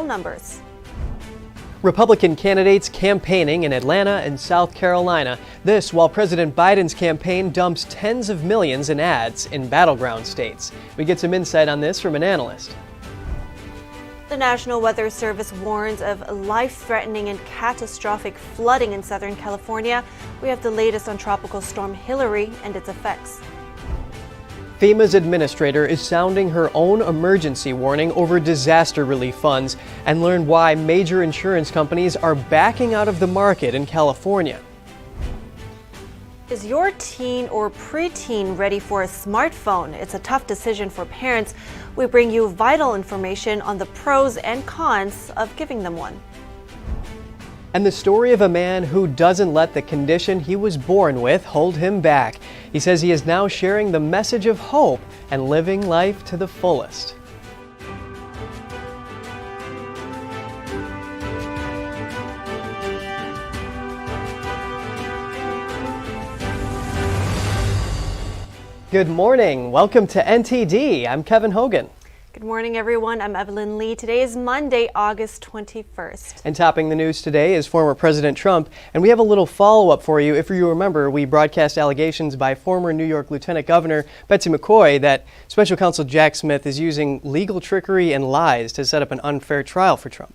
numbers. Republican candidates campaigning in Atlanta and South Carolina. This while President Biden's campaign dumps tens of millions in ads in battleground states. We get some insight on this from an analyst. The National Weather Service warns of life-threatening and catastrophic flooding in Southern California. We have the latest on Tropical Storm Hilary and its effects. FEMA's administrator is sounding her own emergency warning over disaster relief funds and learn why major insurance companies are backing out of the market in California. Is your teen or preteen ready for a smartphone? It's a tough decision for parents. We bring you vital information on the pros and cons of giving them one. And the story of a man who doesn't let the condition he was born with hold him back. He says he is now sharing the message of hope and living life to the fullest. Good morning. Welcome to NTD. I'm Kevin Hogan. Good morning, everyone. I'm Evelyn Lee. Today is Monday, August 21st. And topping the news today is former President Trump. And we have a little follow-up for you. If you remember, we broadcast allegations by former New York Lieutenant Governor Betsy McCoy that Special Counsel Jack Smith is using legal trickery and lies to set up an unfair trial for Trump.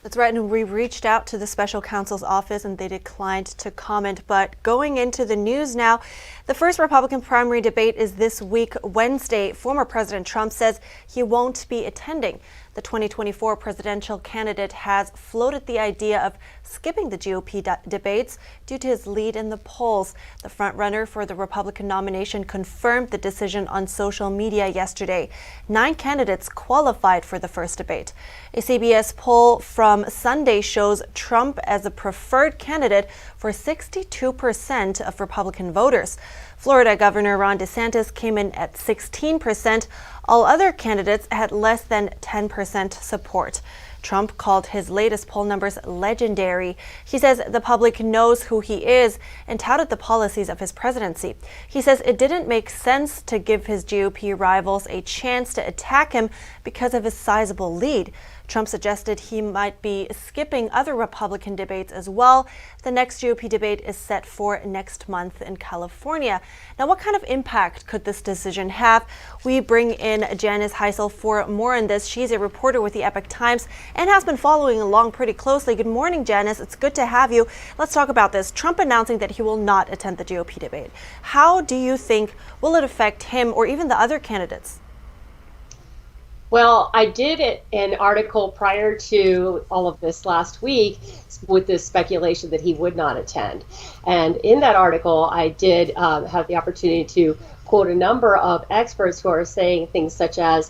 That's right, and we reached out to the special counsel's office and they declined to comment. But going into the news now, the first Republican primary debate is this week, Wednesday. Former President Trump says he won't be attending. The 2024 presidential candidate has floated the idea of skipping the GOP debates due to his lead in the polls. The frontrunner for the Republican nomination confirmed the decision on social media yesterday. 9 candidates qualified for the first debate. A CBS poll from Sunday shows Trump as a preferred candidate for 62% of Republican voters. Florida Governor Ron DeSantis came in at 16%. All other candidates had less than 10% support. Trump called his latest poll numbers legendary. He says the public knows who he is and touted the policies of his presidency. He says it didn't make sense to give his GOP rivals a chance to attack him because of his sizable lead. Trump suggested he might be skipping other Republican debates as well. The next GOP debate is set for next month in California. Now, what kind of impact could this decision have? We bring in Janice Heisel for more on this. She's a reporter with the Epoch Times and has been following along pretty closely. Good morning, Janice. It's good to have you. Let's talk about this. Trump announcing that he will not attend the GOP debate. How do you think will it affect him or even the other candidates? Well, I did an article prior to all of this last week with this speculation that he would not attend. And in that article, I did have the opportunity to quote a number of experts who are saying things such as,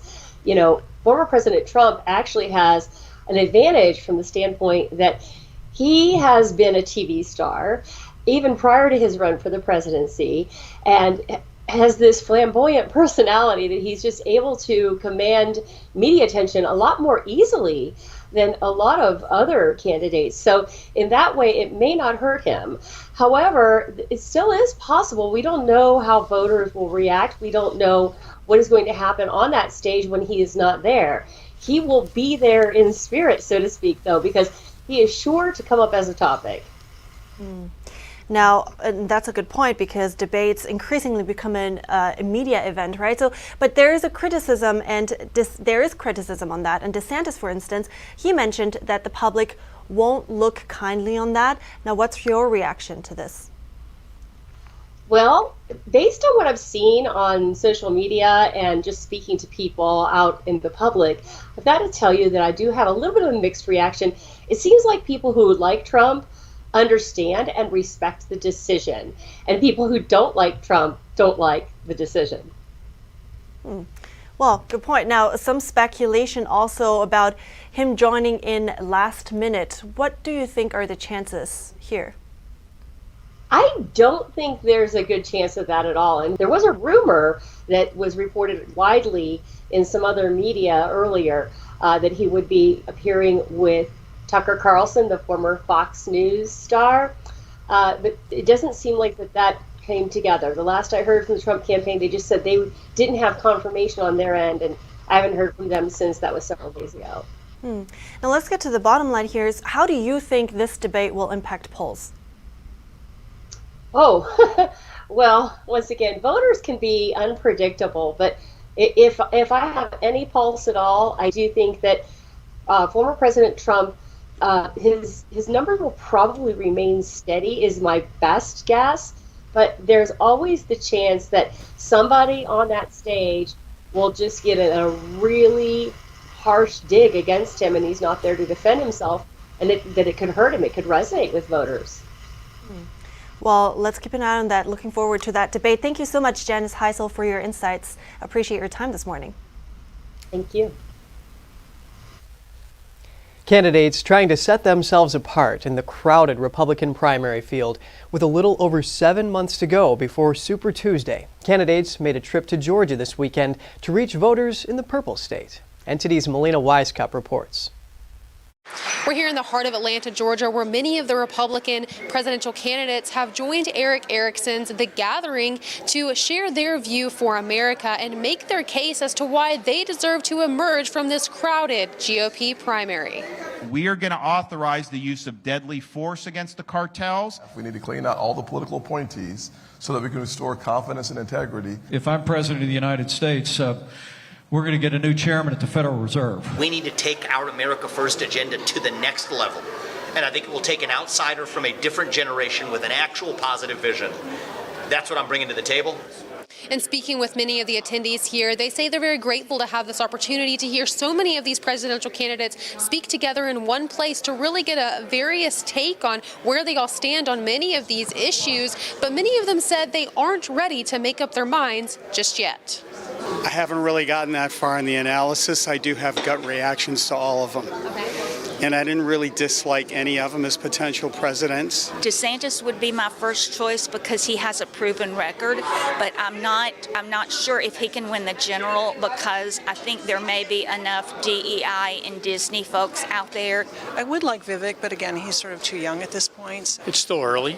former President Trump actually has an advantage from the standpoint that he has been a TV star even prior to his run for the presidency and has this flamboyant personality that he's just able to command media attention a lot more easily than a lot of other candidates. So in that way, it may not hurt him. However, it still is possible. We don't know how voters will react. We don't know what is going to happen on that stage when he is not there. He will be there in spirit, so to speak, though, because he is sure to come up as a topic. Now, that's a good point because debates increasingly become a media event, right? But there is a criticism, and there is criticism on that. And DeSantis, for instance, he mentioned that the public won't look kindly on that. Now, what's your reaction to this? Well, based on what I've seen on social media and just speaking to people out in the public, I've got to tell you that I do have a little bit of a mixed reaction. It seems like people who like Trump understand and respect the decision, and people who don't like Trump don't like the decision. Well, good point. Now, some speculation also about him joining in last minute. What do you think are the chances here? I don't think there's a good chance of that at all. And there was a rumor that was reported widely in some other media earlier that he would be appearing with Tucker Carlson, the former Fox News star, but it doesn't seem like that came together. The last I heard from the Trump campaign, they just said they didn't have confirmation on their end, and I haven't heard from them since. That was several days ago. Now let's get to the bottom line here. Is how do you think this debate will impact polls? Oh, well, once again, voters can be unpredictable, but if I have any pulse at all, I do think that former President Trump, his number will probably remain steady, is my best guess. But there's always the chance that somebody on that stage will just get a really harsh dig against him, and he's not there to defend himself, and that it could hurt him. It could resonate with voters. Well, let's keep an eye on that. Looking forward to that debate. Thank you so much, Janice Heisel, for your insights. Appreciate your time this morning. Thank you. Candidates trying to set themselves apart in the crowded Republican primary field. With a little over 7 months to go before Super Tuesday, candidates made a trip to Georgia this weekend to reach voters in the purple state. NTD's Melina Weiskup reports. We're here in the heart of Atlanta, Georgia, where many of the Republican presidential candidates have joined Eric Erickson's The Gathering to share their view for America and make their case as to why they deserve to emerge from this crowded GOP primary. We are going to authorize the use of deadly force against the cartels. We need to clean out all the political appointees so that we can restore confidence and integrity. If I'm president of the United States, we're going to get a new chairman at the Federal Reserve. We need to take our America First agenda to the next level. And I think it will take an outsider from a different generation with an actual positive vision. That's what I'm bringing to the table. And speaking with many of the attendees here, they say they're very grateful to have this opportunity to hear so many of these presidential candidates speak together in one place to really get a various take on where they all stand on many of these issues. But many of them said they aren't ready to make up their minds just yet. I haven't really gotten that far in the analysis. I do have gut reactions to all of them. And I didn't really dislike any of them as potential presidents. DeSantis would be my first choice because he has a proven record, but I'm not sure if he can win the general because I think there may be enough DEI and Disney folks out there. I would like Vivek, but again, he's sort of too young at this point. It's still early,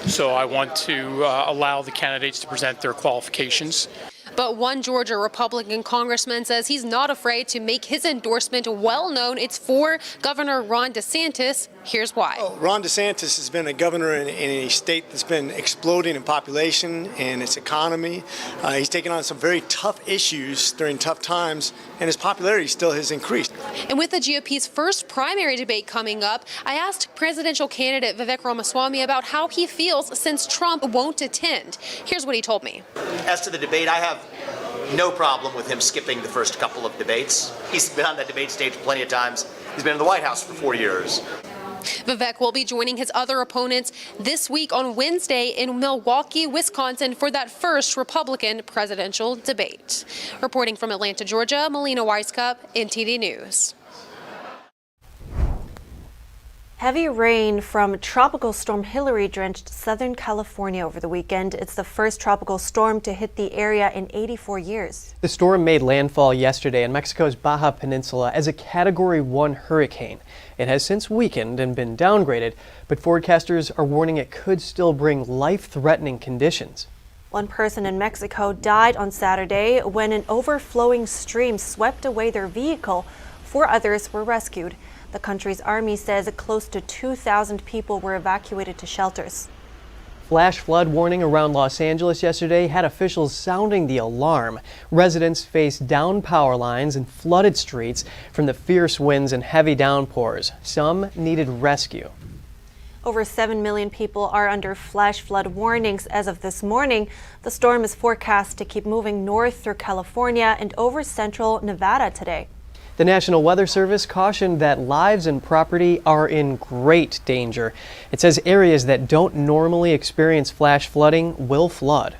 so I want to allow the candidates to present their qualifications. But one Georgia Republican congressman says he's not afraid to make his endorsement well known. It's for Governor Ron DeSantis. Here's why. Ron DeSantis has been a governor in a state that's been exploding in population and its economy. He's taken on some very tough issues during tough times, and his popularity still has increased. And with the GOP's first primary debate coming up, I asked presidential candidate Vivek Ramaswamy about how he feels since Trump won't attend. Here's what he told me. As to the debate, I have no problem with him skipping the first couple of debates. He's been on that debate stage plenty of times. He's been in the White House for 4 years. Vivek will be joining his other opponents this week on Wednesday in Milwaukee, Wisconsin for that first Republican presidential debate. Reporting from Atlanta, Georgia, Melina Weiskup, NTD News. Heavy rain from Tropical Storm Hilary drenched Southern California over the weekend. It's the first tropical storm to hit the area in 84 years. The storm made landfall yesterday in Mexico's Baja Peninsula as a Category 1 hurricane. It has since weakened and been downgraded, but forecasters are warning it could still bring life-threatening conditions. One person in Mexico died on Saturday when an overflowing stream swept away their vehicle. 4 others were rescued. The country's army says close to 2,000 people were evacuated to shelters. Flash flood warning around Los Angeles yesterday had officials sounding the alarm. Residents faced downed power lines and flooded streets from the fierce winds and heavy downpours. Some needed rescue. Over 7 million people are under flash flood warnings as of this morning. The storm is forecast to keep moving north through California and over central Nevada today. The National Weather Service cautioned that lives and property are in great danger. It says areas that don't normally experience flash flooding will flood.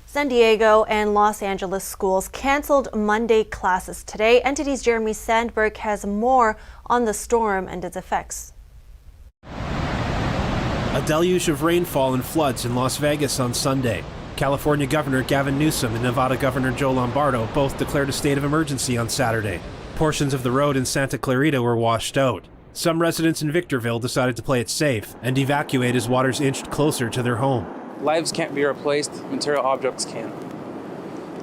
San Diego and Los Angeles schools canceled Monday classes today. NTD's Jeremy Sandberg has more on the storm and its effects. A deluge of rainfall and floods in Las Vegas on Sunday. California Governor Gavin Newsom and Nevada Governor Joe Lombardo both declared a state of emergency on Saturday. Portions of the road in Santa Clarita were washed out. Some residents in Victorville decided to play it safe and evacuate as waters inched closer to their home. Lives can't be replaced, material objects can.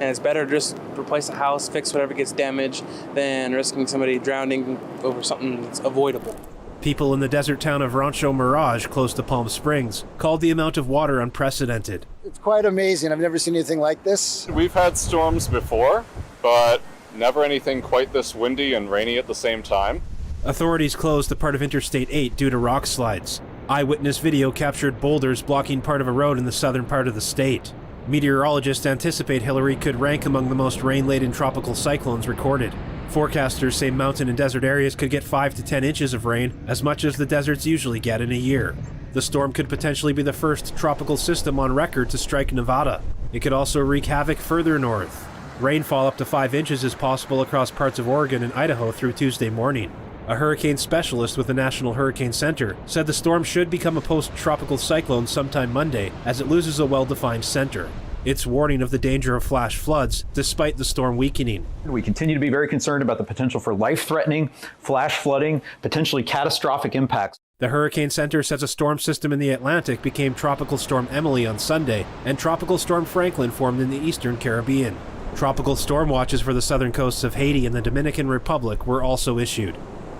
And it's better to just replace the house, fix whatever gets damaged, than risking somebody drowning over something that's avoidable. People in the desert town of Rancho Mirage, close to Palm Springs, called the amount of water unprecedented. It's quite amazing. I've never seen anything like this. We've had storms before, but never anything quite this windy and rainy at the same time. Authorities closed the part of Interstate 8 due to rock slides. Eyewitness video captured boulders blocking part of a road in the southern part of the state. Meteorologists anticipate Hilary could rank among the most rain-laden tropical cyclones recorded. Forecasters say mountain and desert areas could get 5 to 10 inches of rain, as much as the deserts usually get in a year. The storm could potentially be the first tropical system on record to strike Nevada. It could also wreak havoc further north. Rainfall up to 5 inches is possible across parts of Oregon and Idaho through Tuesday morning. A hurricane specialist with the National Hurricane Center said the storm should become a post-tropical cyclone sometime Monday as it loses a well-defined center. It's warning of the danger of flash floods despite the storm weakening. We continue to be very concerned about the potential for life-threatening, flash flooding, potentially catastrophic impacts. The Hurricane Center says a storm system in the Atlantic became Tropical Storm Emily on Sunday, and Tropical Storm Franklin formed in the eastern Caribbean. Tropical storm watches for the southern coasts of Haiti and the Dominican Republic were also issued.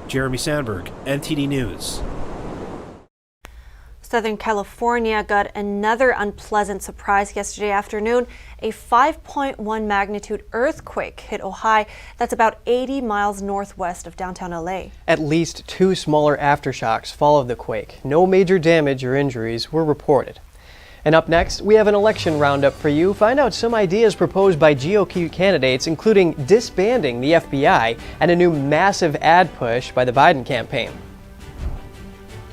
Jeremy Sandberg, NTD News. Southern California got another unpleasant surprise yesterday afternoon. A 5.1 magnitude earthquake hit Ojai. That's about 80 miles northwest of downtown LA. At least 2 smaller aftershocks followed the quake. No major damage or injuries were reported. And up next, we have an election roundup for you. Find out some ideas proposed by GOP candidates, including disbanding the FBI and a new massive ad push by the Biden campaign.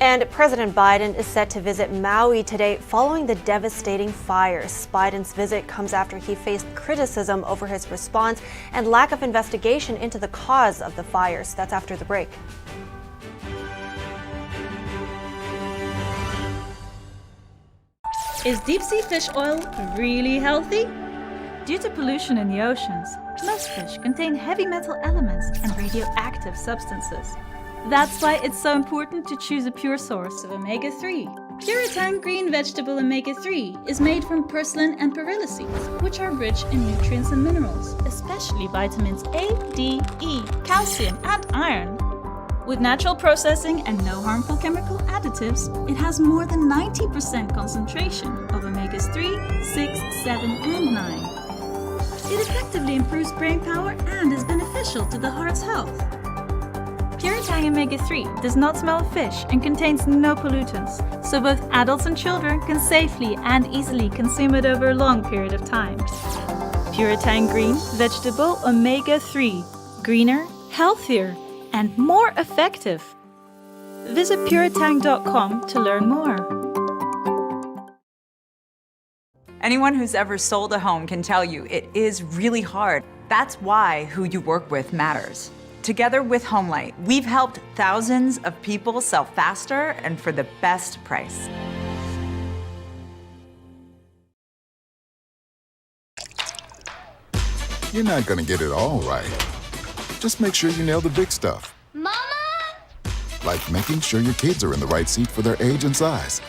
And President Biden is set to visit Maui today following the devastating fires. Biden's visit comes after he faced criticism over his response and lack of investigation into the cause of the fires. That's after the break. Is deep sea fish oil really healthy? Due to pollution in the oceans, most fish contain heavy metal elements and radioactive substances. That's why it's so important to choose a pure source of omega-3. Puritang green vegetable omega-3 is made from purslane and perilla seeds, which are rich in nutrients and minerals, especially vitamins A, D, E, calcium, and iron. With natural processing and no harmful chemical additives, it has more than 90% concentration of omegas 3, 6, 7, and 9. It effectively improves brain power and is beneficial to the heart's health. Puritang omega-3 does not smell of fish and contains no pollutants, so both adults and children can safely and easily consume it over a long period of time. Puritang green vegetable omega-3. Greener, healthier, and more effective. Visit puritang.com to learn more. Anyone who's ever sold a home can tell you it is really hard. That's why who you work with matters. Together with HomeLight, we've helped thousands of people sell faster and for the best price. You're not going to get it all right. Just make sure you nail the big stuff. Mama! Like making sure your kids are in the right seat for their age and size.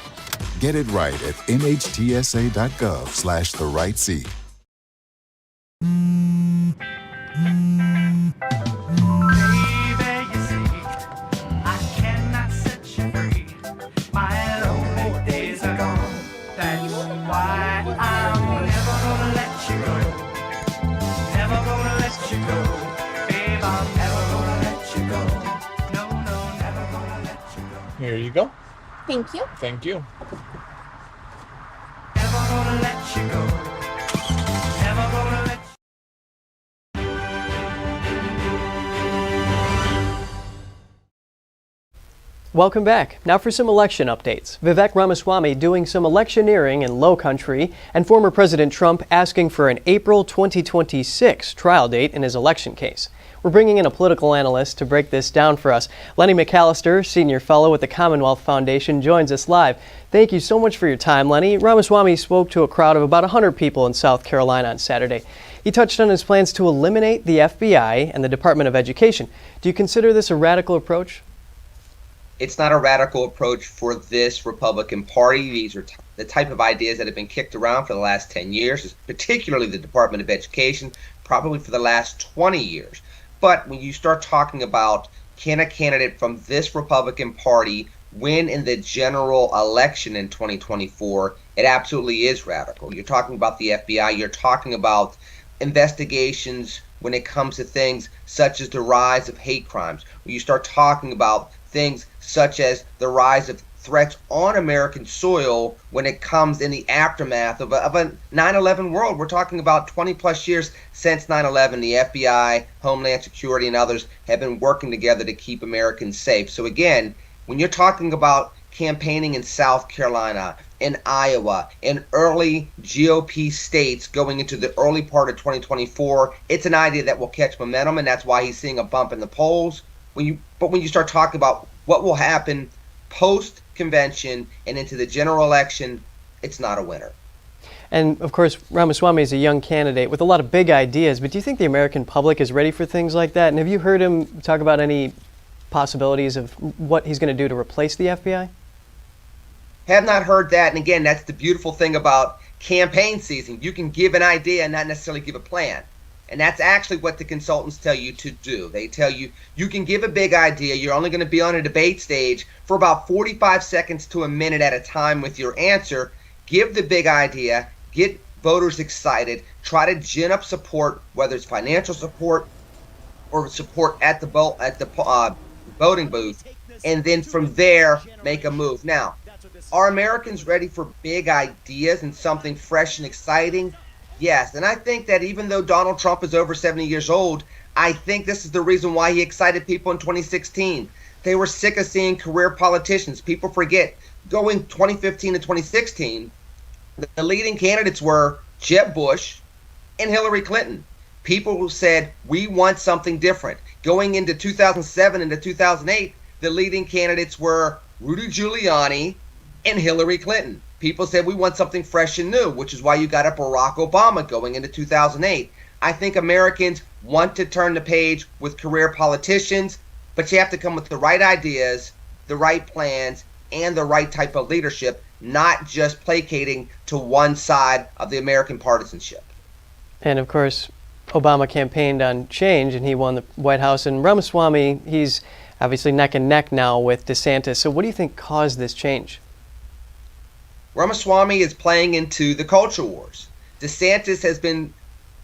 Get it right at nhtsa.gov/the right seat. Here you go. Thank you. Thank you. Welcome back. Now for some election updates. Vivek Ramaswamy doing some electioneering in Low Country, and former President Trump asking for an April 2026 trial date in his election case. We're bringing in a political analyst to break this down for us. Lenny McAllister, Senior Fellow with the Commonwealth Foundation, joins us live. Thank you so much for your time, Lenny. Ramaswamy spoke to a crowd of about 100 people in South Carolina on Saturday. He touched on his plans to eliminate the FBI and the Department of Education. Do you consider this a radical approach? It's not a radical approach for this Republican Party. These are the type of ideas that have been kicked around for the last 10 years, particularly the Department of Education, probably for the last 20 years. But when you start talking about, can a candidate from this Republican Party win in the general election in 2024, it absolutely is radical. You're talking about the FBI, you're talking about investigations when it comes to things such as the rise of hate crimes. When you start talking about things such as the rise of threats on American soil when it comes in the aftermath of a 9/11 world. We're talking about 20 plus years since 9/11. The FBI, Homeland Security, and others have been working together to keep Americans safe. So again, when you're talking about campaigning in South Carolina, in Iowa, in early GOP states going into the early part of 2024, it's an idea that will catch momentum, and that's why he's seeing a bump in the polls. But when you start talking about what will happen post-convention and into the general election, it's not a winner. And of course, Ramaswami is a young candidate with a lot of big ideas, but do you think the American public is ready for things like that? And have you heard him talk about any possibilities of what he's going to do to replace the FBI? Have not heard that. And again, that's the beautiful thing about campaign season. You can give an idea and not necessarily give a plan. And that's actually what the consultants tell you to do. They tell you, you can give a big idea. You're only going to be on a debate stage for about 45 seconds to a minute at a time with your answer. Give the big idea, get voters excited, try to gin up support, whether it's financial support or support at the voting booth, and then from there, make a move. Now, are Americans ready for big ideas and something fresh and exciting? Yes, and I think that even though Donald Trump is over 70 years old, I think this is the reason why he excited people in 2016. They were sick of seeing career politicians. People forget, going 2015 to 2016, the leading candidates were Jeb Bush and Hilary Clinton. People who said, we want something different. Going into 2007 into 2008, the leading candidates were Rudy Giuliani and Hillary Clinton. People said we want something fresh and new, which is why you got a Barack Obama going into 2008. I think Americans want to turn the page with career politicians, but you have to come with the right ideas, the right plans, and the right type of leadership, not just placating to one side of the American partisanship. And of course, Obama campaigned on change and he won the White House. And Ramaswamy, he's obviously neck and neck now with DeSantis. So what do you think caused this change? Ramaswamy is playing into the culture wars. DeSantis has been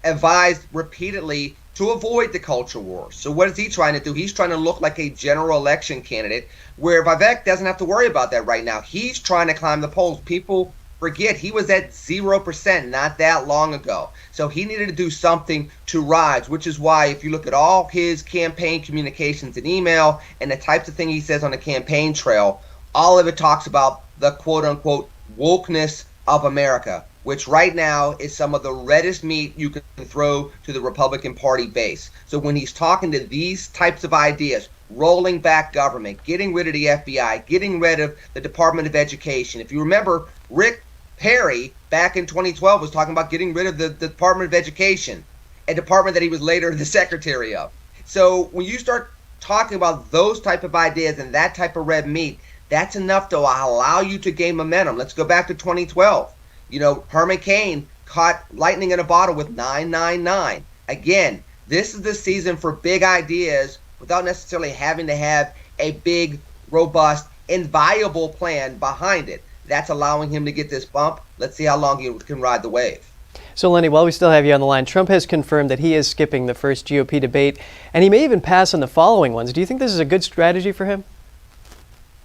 advised repeatedly to avoid the culture wars. So what is he trying to do? He's trying to look like a general election candidate, where Vivek doesn't have to worry about that right now. He's trying to climb the polls. People forget he was at 0% not that long ago. So he needed to do something to rise, which is why if you look at all his campaign communications and email and the types of things he says on the campaign trail, all of it talks about the quote-unquote wokeness of America, which right now is some of the reddest meat you can throw to the Republican Party base. So when he's talking to these types of ideas, rolling back government, getting rid of the FBI, getting rid of the Department of Education. If you remember, Rick Perry back in 2012 was talking about getting rid of the Department of Education, a department that he was later the secretary of. So when you start talking about those type of ideas and that type of red meat, that's enough to allow you to gain momentum. Let's go back to 2012. You know, Herman Cain caught lightning in a bottle with 999. Again, this is the season for big ideas without necessarily having to have a big, robust, and viable plan behind it. That's allowing him to get this bump. Let's see how long he can ride the wave. So Lenny, while we still have you on the line, Trump has confirmed that he is skipping the first GOP debate, and he may even pass on the following ones. Do you think this is a good strategy for him?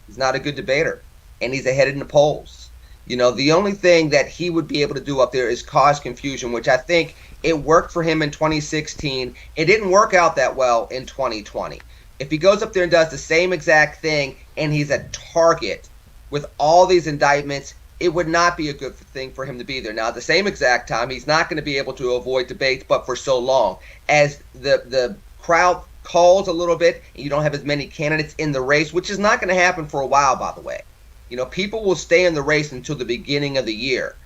He's not a good debater, and he's ahead in the polls. You know, the only thing that he would be able to do up there is cause confusion, which I think it worked for him in 2016. It didn't work out that well in 2020. If he goes up there and does the same exact thing and he's a target with all these indictments, it would not be a good thing for him to be there. Now, at the same exact time, he's not going to be able to avoid debates, but for so long. As the crowd calls a little bit and you don't have as many candidates in the race, which is not going to happen for a while, by the way. You know, people will stay in the race until the beginning of the year.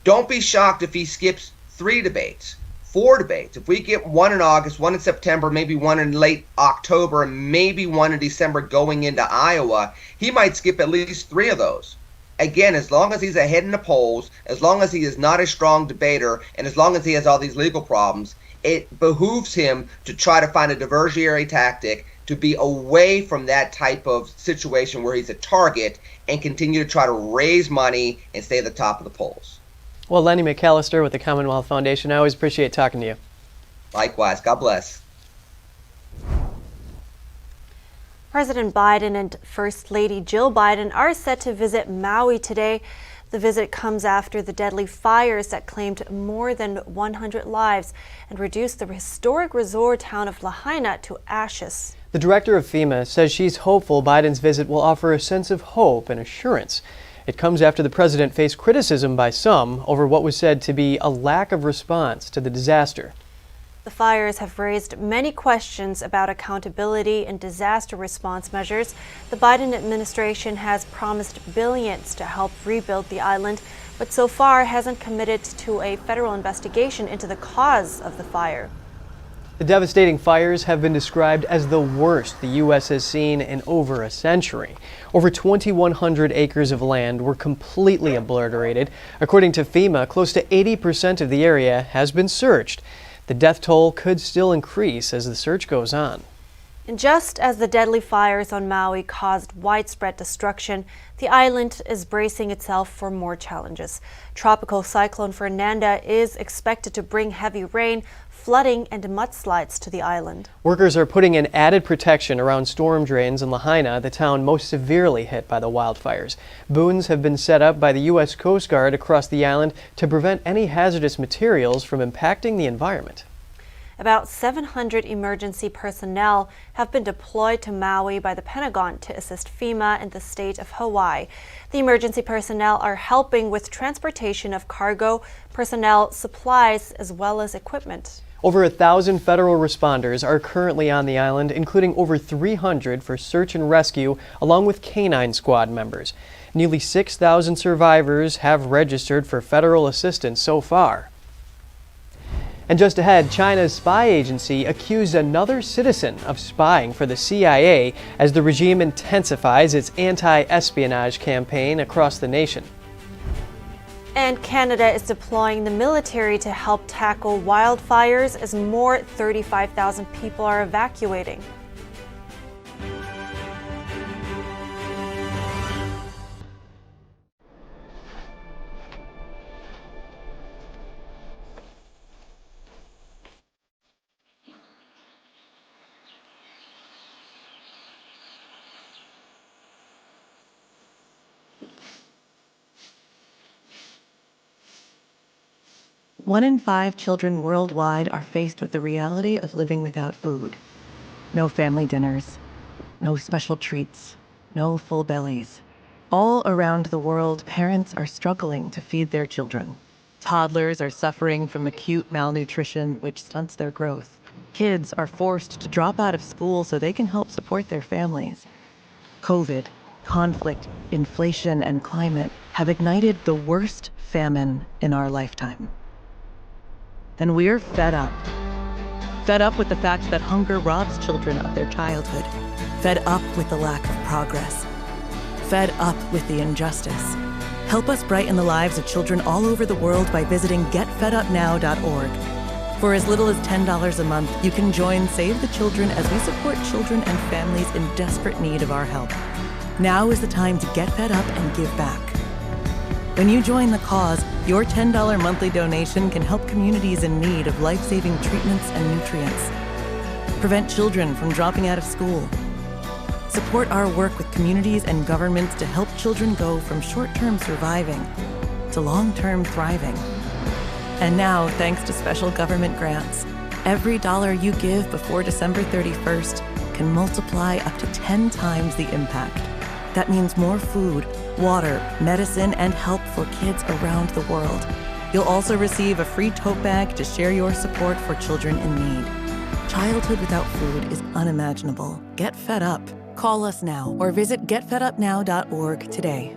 Don't be shocked if he skips 3 debates, 4 debates. If we get one in August, one in September, maybe one in late October, and maybe one in December going into Iowa, he might skip at least 3 of those. again, as long as he's ahead in the polls, as long as he is not a strong debater, and as long as he has all these legal problems, it behooves him to try to find a diversionary tactic to be away from that type of situation where he's a target and continue to try to raise money and stay at the top of the polls. Well, Lenny McAllister with the Commonwealth Foundation, I always appreciate talking to you. Likewise. God bless. President Biden and First Lady Jill Biden are set to visit Maui today. The visit comes after the deadly fires that claimed more than 100 lives and reduced the historic resort town of Lahaina to ashes. The director of FEMA says she's hopeful Biden's visit will offer a sense of hope and assurance. It comes after the president faced criticism by some over what was said to be a lack of response to the disaster. The fires have raised many questions about accountability and disaster response measures. The Biden administration has promised billions to help rebuild the island, but so far hasn't committed to a federal investigation into the cause of the fire. The devastating fires have been described as the worst the U.S. has seen in over a century. Over 2,100 acres of land were completely obliterated. According to FEMA, close to 80% of the area has been searched. The death toll could still increase as the search goes on. And just as the deadly fires on Maui caused widespread destruction, the island is bracing itself for more challenges. Tropical Cyclone Fernanda is expected to bring heavy rain, flooding, and mudslides to the island. Workers are putting in added protection around storm drains in Lahaina, the town most severely hit by the wildfires. Booms have been set up by the U.S. Coast Guard across the island to prevent any hazardous materials from impacting the environment. About 700 emergency personnel have been deployed to Maui by the Pentagon to assist FEMA and the state of Hawaii. The emergency personnel are helping with transportation of cargo, personnel, supplies, as well as equipment. Over 1,000 federal responders are currently on the island, including over 300 for search and rescue, along with canine squad members. Nearly 6,000 survivors have registered for federal assistance so far. And just ahead, China's spy agency accused another citizen of spying for the CIA as the regime intensifies its anti-espionage campaign across the nation. And Canada is deploying the military to help tackle wildfires as more 35,000 people are evacuating. One in 5 children worldwide are faced with the reality of living without food. No family dinners, no special treats, no full bellies. All around the world, parents are struggling to feed their children. Toddlers are suffering from acute malnutrition, which stunts their growth. Kids are forced to drop out of school so they can help support their families. COVID, conflict, inflation, and climate have ignited the worst famine in our lifetime. And we're fed up. Fed up with the fact that hunger robs children of their childhood. Fed up with the lack of progress. Fed up with the injustice. Help us brighten the lives of children all over the world by visiting getfedupnow.org. For as little as $10 a month, you can join Save the Children as we support children and families in desperate need of our help. Now is the time to get fed up and give back. When you join the cause, your $10 monthly donation can help communities in need of life-saving treatments and nutrients. Prevent children from dropping out of school. Support our work with communities and governments to help children go from short-term surviving to long-term thriving. And now, thanks to special government grants, every dollar you give before December 31st can multiply up to 10 times the impact. That means more food, water, medicine, and help for kids around the world. You'll also receive a free tote bag to share your support for children in need. Childhood without food is unimaginable. Get fed up. Call us now or visit getfedupnow.org today.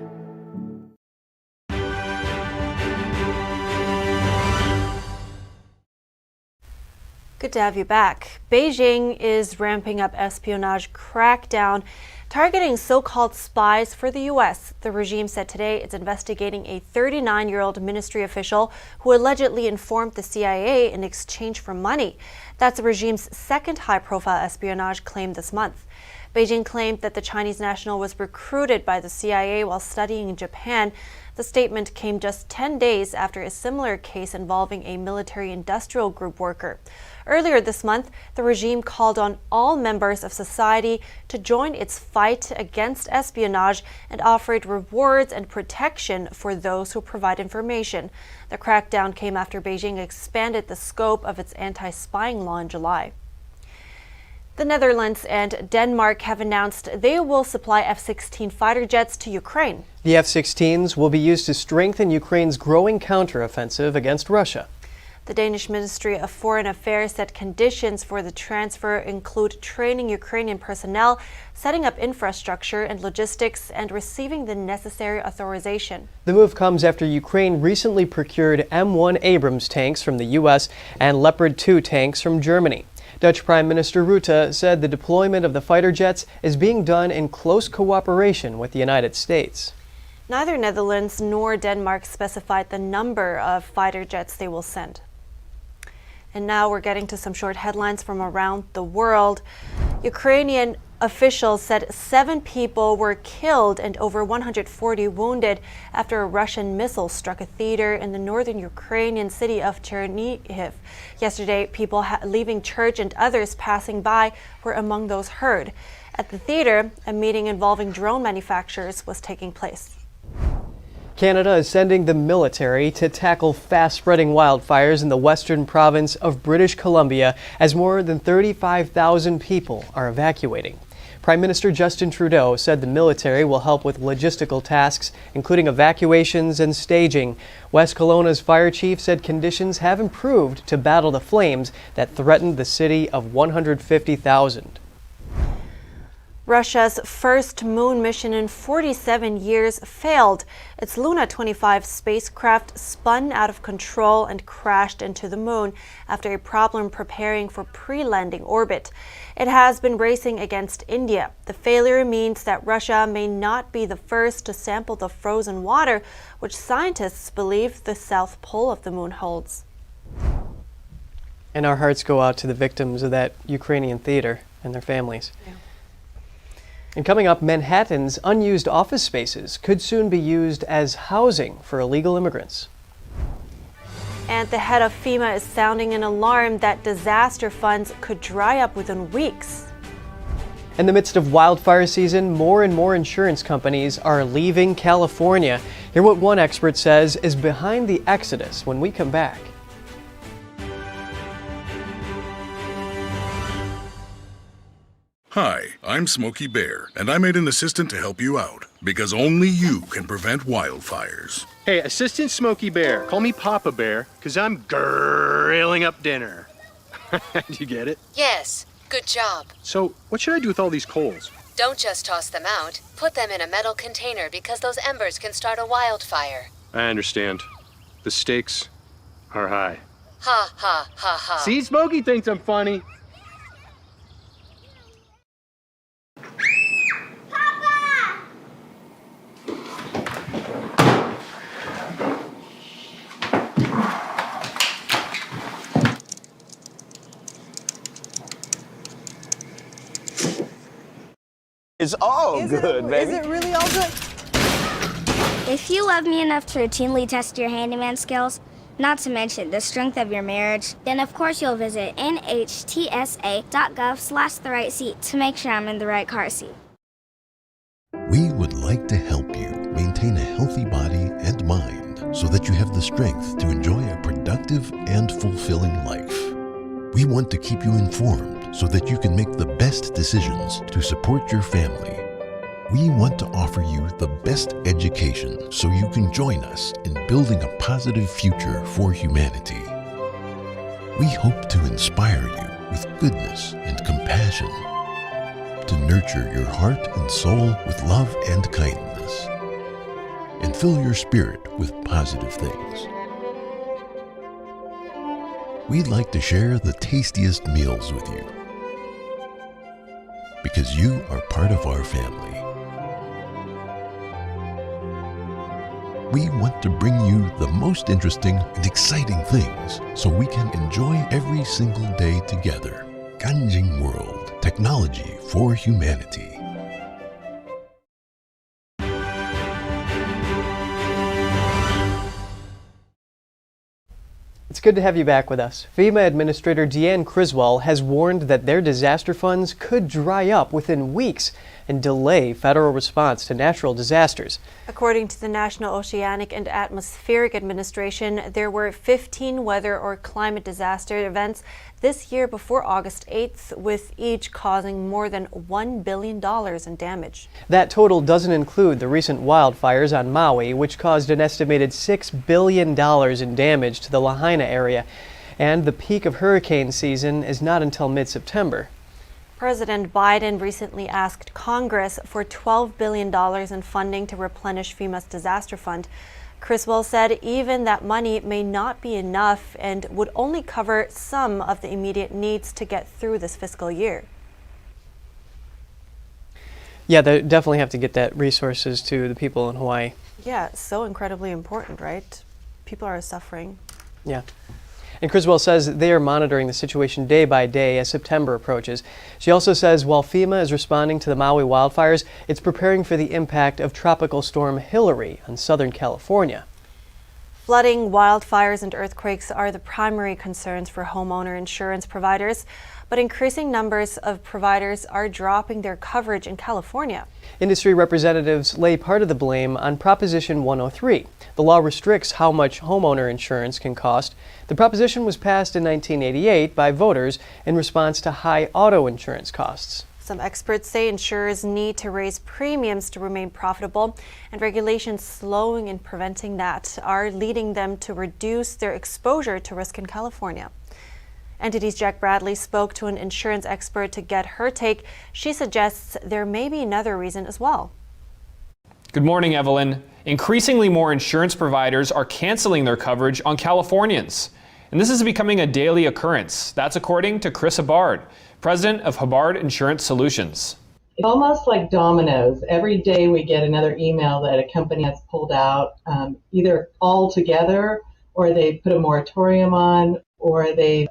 Good to have you back. Beijing is ramping up espionage crackdown targeting so-called spies for the U.S. The regime said today it's investigating a 39-year-old ministry official who allegedly informed the CIA in exchange for money. That's the regime's second high-profile espionage claim this month. Beijing claimed that the Chinese national was recruited by the CIA while studying in Japan. The statement came just 10 days after a similar case involving a military-industrial group worker. Earlier this month, the regime called on all members of society to join its fight against espionage and offered rewards and protection for those who provide information. The crackdown came after Beijing expanded the scope of its anti-spying law in July. The Netherlands and Denmark have announced they will supply F-16 fighter jets to Ukraine. The F-16s will be used to strengthen Ukraine's growing counteroffensive against Russia. The Danish Ministry of Foreign Affairs said conditions for the transfer include training Ukrainian personnel, setting up infrastructure and logistics, and receiving the necessary authorization. The move comes after Ukraine recently procured M1 Abrams tanks from the U.S. and Leopard 2 tanks from Germany. Dutch Prime Minister Rutte said the deployment of the fighter jets is being done in close cooperation with the United States. Neither Netherlands nor Denmark specified the number of fighter jets they will send. And now we're getting to some short headlines from around the world. Ukrainian officials said 7 people were killed and over 140 wounded after a Russian missile struck a theater in the northern Ukrainian city of Chernihiv. Yesterday, people leaving church and others passing by were among those hurt. At the theater, a meeting involving drone manufacturers was taking place. Canada is sending the military to tackle fast-spreading wildfires in the western province of British Columbia as more than 35,000 people are evacuating. Prime Minister Justin Trudeau said the military will help with logistical tasks, including evacuations and staging. West Kelowna's fire chief said conditions have improved to battle the flames that threatened the city of 150,000. Russia's first moon mission in 47 years failed. Its Luna 25 spacecraft spun out of control and crashed into the moon after a problem preparing for pre-landing orbit. It has been racing against India. The failure means that Russia may not be the first to sample the frozen water, which scientists believe the south pole of the moon holds. And our hearts go out to the victims of that Ukrainian theater and their families. Yeah. And coming up, Manhattan's unused office spaces could soon be used as housing for illegal immigrants. And the head of FEMA is sounding an alarm that disaster funds could dry up within weeks. In the midst of wildfire season, more and more insurance companies are leaving California. Hear what one expert says is behind the exodus when we come back. Hi, I'm Smokey Bear, and I made an assistant to help you out, because only you can prevent wildfires. Hey, Assistant Smokey Bear, call me Papa Bear, because I'm grilling up dinner. Do you get it? Yes, good job. So, what should I do with all these coals? Don't just toss them out. Put them in a metal container because those embers can start a wildfire. I understand. The stakes are high. Ha ha ha ha. See, Smokey thinks I'm funny. It's all good, baby. Is it really all good? If you love me enough to routinely test your handyman skills, not to mention the strength of your marriage, then of course you'll visit nhtsa.gov/therightseat to make sure I'm in the right car seat. We would like to help you maintain a healthy body and mind so that you have the strength to enjoy a productive and fulfilling life. We want to keep you informed so that you can make the best decisions to support your family. We want to offer you the best education so you can join us in building a positive future for humanity. We hope to inspire you with goodness and compassion, to nurture your heart and soul with love and kindness, and fill your spirit with positive things. We'd like to share the tastiest meals with you. because you are part of our family. We want to bring you the most interesting and exciting things so we can enjoy every single day together. Ganjing World, technology for humanity. It's good to have you back with us. FEMA Administrator Deanne Criswell has warned that their disaster funds could dry up within weeks and delay federal response to natural disasters. According to the National Oceanic and Atmospheric Administration, there were 15 weather or climate disaster events this year before August 8th, with each causing more than $1 billion in damage. That total doesn't include the recent wildfires on Maui, which caused an estimated $6 billion in damage to the Lahaina area. And the peak of hurricane season is not until mid-September. President Biden recently asked Congress for $12 billion in funding to replenish FEMA's disaster fund. Criswell said even that money may not be enough and would only cover some of the immediate needs to get through this fiscal year. Yeah, they definitely have to get that resources to the people in Hawaii. Yeah, so incredibly important, right? People are suffering. Yeah. And Criswell says they are monitoring the situation day by day as September approaches. She also says while FEMA is responding to the Maui wildfires, it's preparing for the impact of Tropical Storm Hilary on Southern California. Flooding, wildfires, and earthquakes are the primary concerns for homeowner insurance providers, but increasing numbers of providers are dropping their coverage in California. Industry representatives lay part of the blame on Proposition 103. The law restricts how much homeowner insurance can cost. The proposition was passed in 1988 by voters in response to high auto insurance costs. Some experts say insurers need to raise premiums to remain profitable, and regulations slowing and preventing that are leading them to reduce their exposure to risk in California. NTD's Jack Bradley spoke to an insurance expert to get her take. She suggests there may be another reason as well. Good morning, Evelyn. Increasingly more insurance providers are canceling their coverage on Californians. And this is becoming a daily occurrence. That's according to Chris Hubbard, president of Hubbard Insurance Solutions. It's almost like dominoes. Every day we get another email that a company has pulled out, either altogether, or they put a moratorium on, or they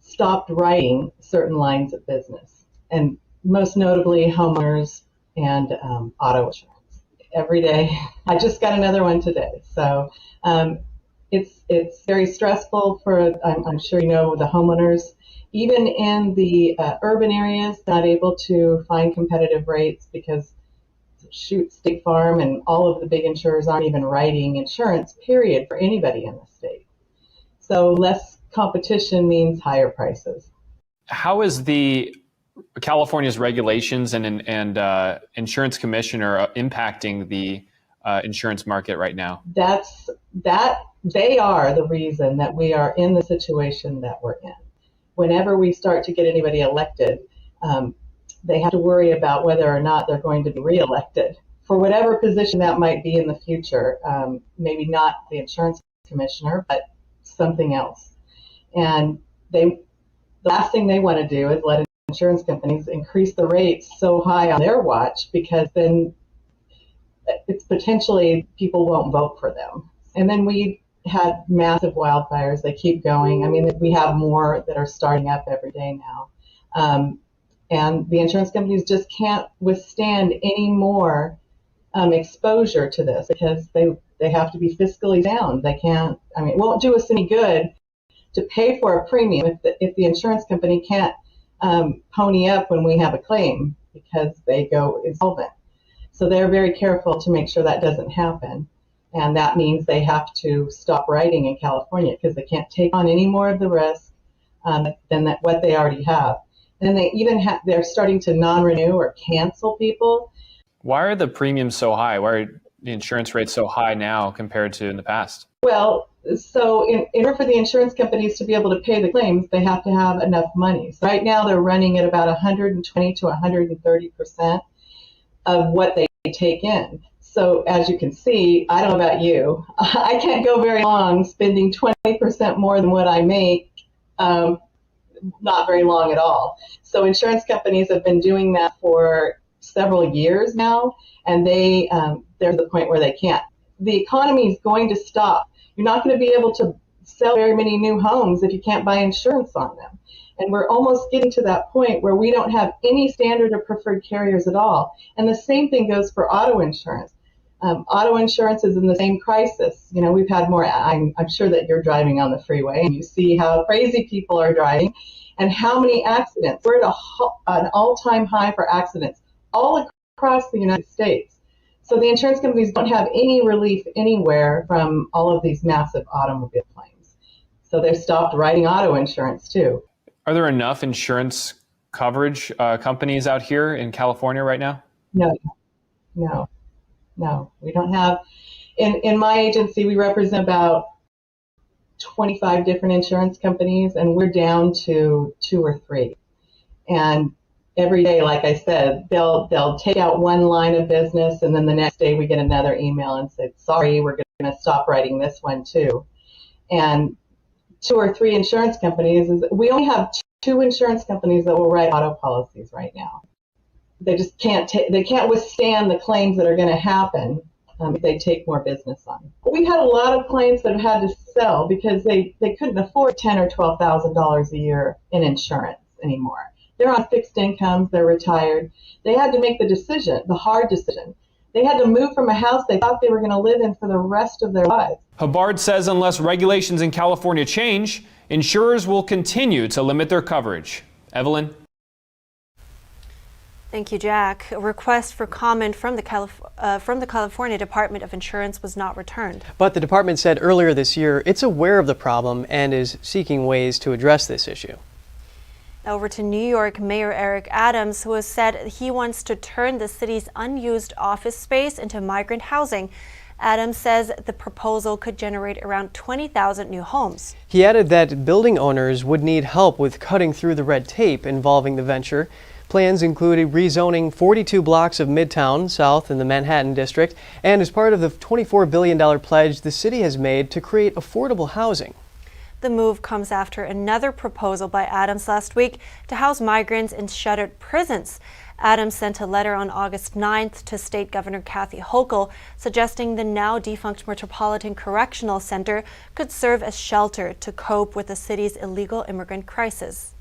stopped writing certain lines of business, and most notably homeowners and auto insurance. Every day, I just got another one today. So it's very stressful for, I'm sure you know, the homeowners. Even in the urban areas, not able to find competitive rates because State Farm and all of the big insurers aren't even writing insurance, period, for anybody in the state. So less competition means higher prices. How is the California's regulations and insurance commissioner impacting the insurance market right now? They are the reason that we are in the situation that we're in. Whenever we start to get anybody elected, they have to worry about whether or not they're going to be reelected for whatever position that might be in the future. Maybe not the insurance commissioner, but something else. And the last thing they want to do is let insurance companies increase the rates so high on their watch, because then it's potentially people won't vote for them. And then we had massive wildfires. They keep going. I mean, we have more that are starting up every day now. And the insurance companies just can't withstand any more exposure to this, because they have to be fiscally sound. They can't, I mean, it won't do us any good to pay for a premium if the insurance company can't pony up when we have a claim because they go insolvent. So they're very careful to make sure that doesn't happen. And that means they have to stop writing in California because they can't take on any more of the risk than what they already have. And they even they're starting to non-renew or cancel people. Why are the premiums so high? Why are the insurance rates so high now compared to in the past? Well, so in order for the insurance companies to be able to pay the claims, they have to have enough money. So right now they're running at about 120 to 130% of what they take in. So as you can see, I don't know about you, I can't go very long spending 20% more than what I make not very long at all. So insurance companies have been doing that for several years now, and they're at the point where they can't. The economy is going to stop. You're not going to be able to sell very many new homes if you can't buy insurance on them. And we're almost getting to that point where we don't have any standard or preferred carriers at all. And the same thing goes for auto insurance. Auto insurance is in the same crisis. You know, we've had more, I'm sure that you're driving on the freeway and you see how crazy people are driving and how many accidents. We're at an all-time high for accidents all across the United States. So the insurance companies don't have any relief anywhere from all of these massive automobile claims. So they've stopped writing auto insurance too. Are there enough insurance coverage companies out here in California right now? No. We don't have. In my agency, we represent about 25 different insurance companies, and we're down to 2 or 3. And every day, like I said, they'll take out one line of business, and then the next day we get another email and say, sorry, we're going to stop writing this one too. And 2 or 3 insurance companies, we only have 2 insurance companies that will write auto policies right now. They just can't withstand the claims that are going to happen if they take more business on. We had a lot of clients that have had to sell because they couldn't afford $10,000 or $12,000 a year in insurance anymore. They're on fixed incomes, they're retired. They had to make the hard decision. They had to move from a house they thought they were going to live in for the rest of their lives. Hubbard says unless regulations in California change, insurers will continue to limit their coverage. Evelyn? Thank you, Jack. A request for comment from the California Department of Insurance was not returned. But the department said earlier this year it's aware of the problem and is seeking ways to address this issue. Over to New York, Mayor Eric Adams, who has said he wants to turn the city's unused office space into migrant housing. Adams says the proposal could generate around 20,000 new homes. He added that building owners would need help with cutting through the red tape involving the venture. Plans included rezoning 42 blocks of Midtown South in the Manhattan district, and as part of the $24 billion pledge the city has made to create affordable housing. The move comes after another proposal by Adams last week to house migrants in shuttered prisons. Adams sent a letter on August 9th to State Governor Kathy Hochul suggesting the now defunct Metropolitan Correctional Center could serve as shelter to cope with the city's illegal immigrant crisis.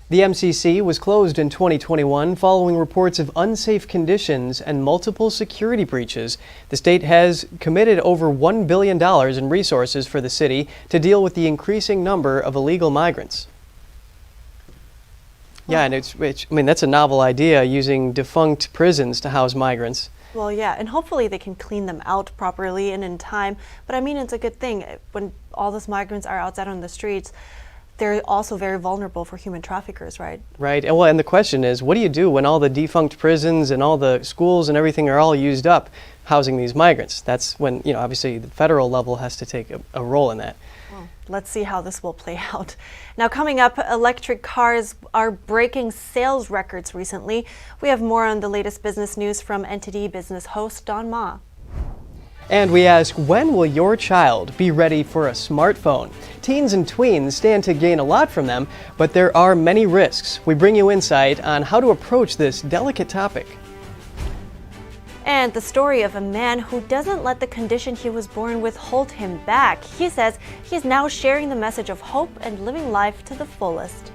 The MCC was closed in 2021 following reports of unsafe conditions and multiple security breaches. The state has committed over $1 billion in resources for the city to deal with the increasing number of illegal migrants. Yeah, and that's a novel idea, using defunct prisons to house migrants. Well, yeah, and hopefully they can clean them out properly and in time. But I mean, it's a good thing when all those migrants are outside on the streets. They're also very vulnerable for human traffickers, right? Right. And well, and the question is, what do you do when all the defunct prisons and all the schools and everything are all used up housing these migrants? That's when, obviously the federal level has to take a role in that. Well, let's see how this will play out. Now, coming up, electric cars are breaking sales records recently. We have more on the latest business news from NTD Business host Don Ma. And we ask, when will your child be ready for a smartphone? Teens and tweens stand to gain a lot from them, but there are many risks. We bring you insight on how to approach this delicate topic. And the story of a man who doesn't let the condition he was born with hold him back. He says he's now sharing the message of hope and living life to the fullest.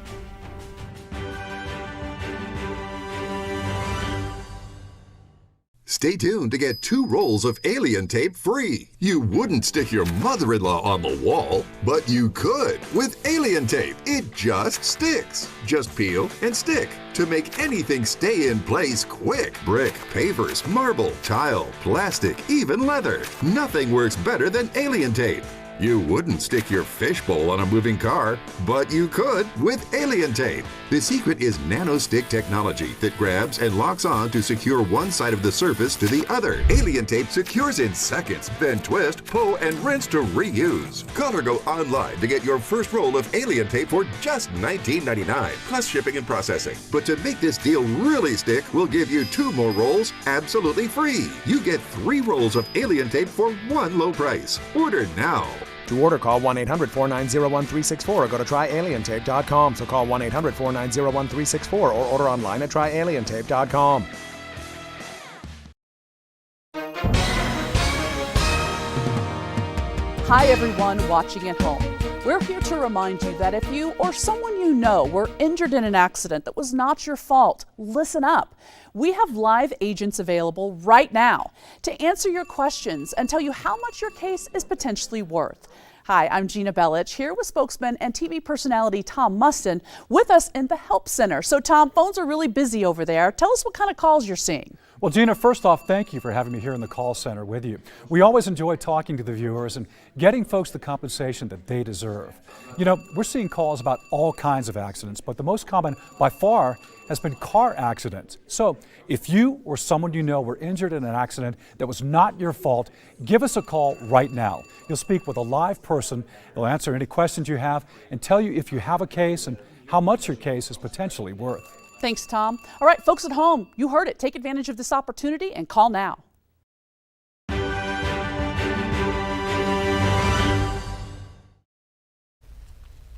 Stay tuned to get 2 rolls of alien tape free. You wouldn't stick your mother-in-law on the wall, but you could with alien tape. It just sticks. Just peel and stick to make anything stay in place quick. Brick, pavers, marble, tile, plastic, even leather. Nothing works better than alien tape. You wouldn't stick your fishbowl on a moving car, but you could with alien tape. The secret is nano-stick technology that grabs and locks on to secure one side of the surface to the other. Alien tape secures in seconds, then twist, pull, and rinse to reuse. Call or go online to get your first roll of alien tape for just $19.99, plus shipping and processing. But to make this deal really stick, we'll give you 2 more rolls absolutely free. You get 3 rolls of alien tape for one low price. Order now. To order, call 1-800-490-1364 or go to tryalientape.com. So call 1-800-490-1364 or order online at tryalientape.com. Hi everyone watching at home. We're here to remind you that if you or someone you know were injured in an accident that was not your fault, listen up. We have live agents available right now to answer your questions and tell you how much your case is potentially worth. Hi, I'm Gina Bellich, here with spokesman and TV personality Tom Mustin with us in the Help Center. So Tom, phones are really busy over there. Tell us what kind of calls you're seeing. Well, Gina, first off, thank you for having me here in the call center with you. We always enjoy talking to the viewers and getting folks the compensation that they deserve. You know, we're seeing calls about all kinds of accidents, but the most common by far has been car accidents. So if you or someone you know were injured in an accident that was not your fault, give us a call right now. You'll speak with a live person. They'll answer any questions you have and tell you if you have a case and how much your case is potentially worth. Thanks, Tom. All right, folks at home, you heard it. Take advantage of this opportunity and call now.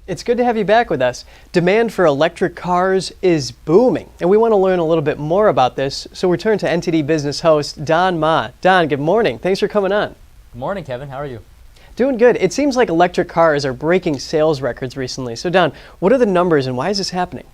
It's good to have you back with us. Demand for electric cars is booming, and we want to learn a little bit more about this, so we turn to NTD Business host Don Ma. Don, good morning. Thanks for coming on. Good morning, Kevin. How are you? Doing good. It seems like electric cars are breaking sales records recently. So Don, what are the numbers and why is this happening?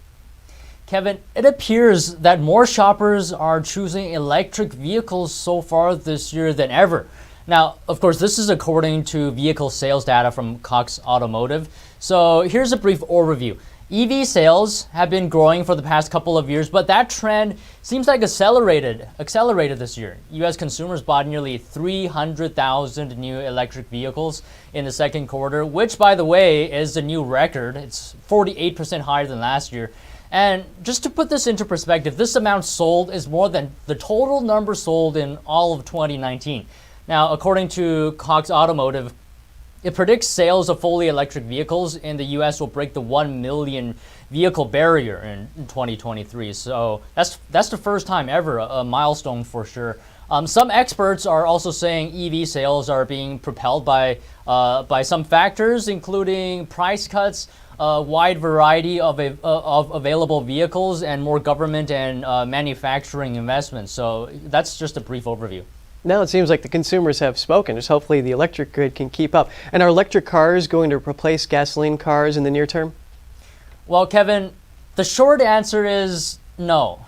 Kevin, it appears that more shoppers are choosing electric vehicles so far this year than ever. Now, of course, this is according to vehicle sales data from Cox Automotive. So here's a brief overview. EV sales have been growing for the past couple of years, but that trend seems like accelerated this year. U.S. consumers bought nearly 300,000 new electric vehicles in the second quarter, which, by the way, is a new record. It's 48% higher than last year. And just to put this into perspective, this amount sold is more than the total number sold in all of 2019. Now, according to Cox Automotive, it predicts sales of fully electric vehicles in the U.S. will break the 1 million vehicle barrier in 2023. So that's the first time ever, a milestone for sure. Some experts are also saying EV sales are being propelled by some factors, including price cuts, a wide variety of available vehicles, and more government and manufacturing investments. So that's just a brief overview. Now it seems like the consumers have spoken. Just hopefully the electric grid can keep up. And are electric cars going to replace gasoline cars in the near term? Well, Kevin, the short answer is no.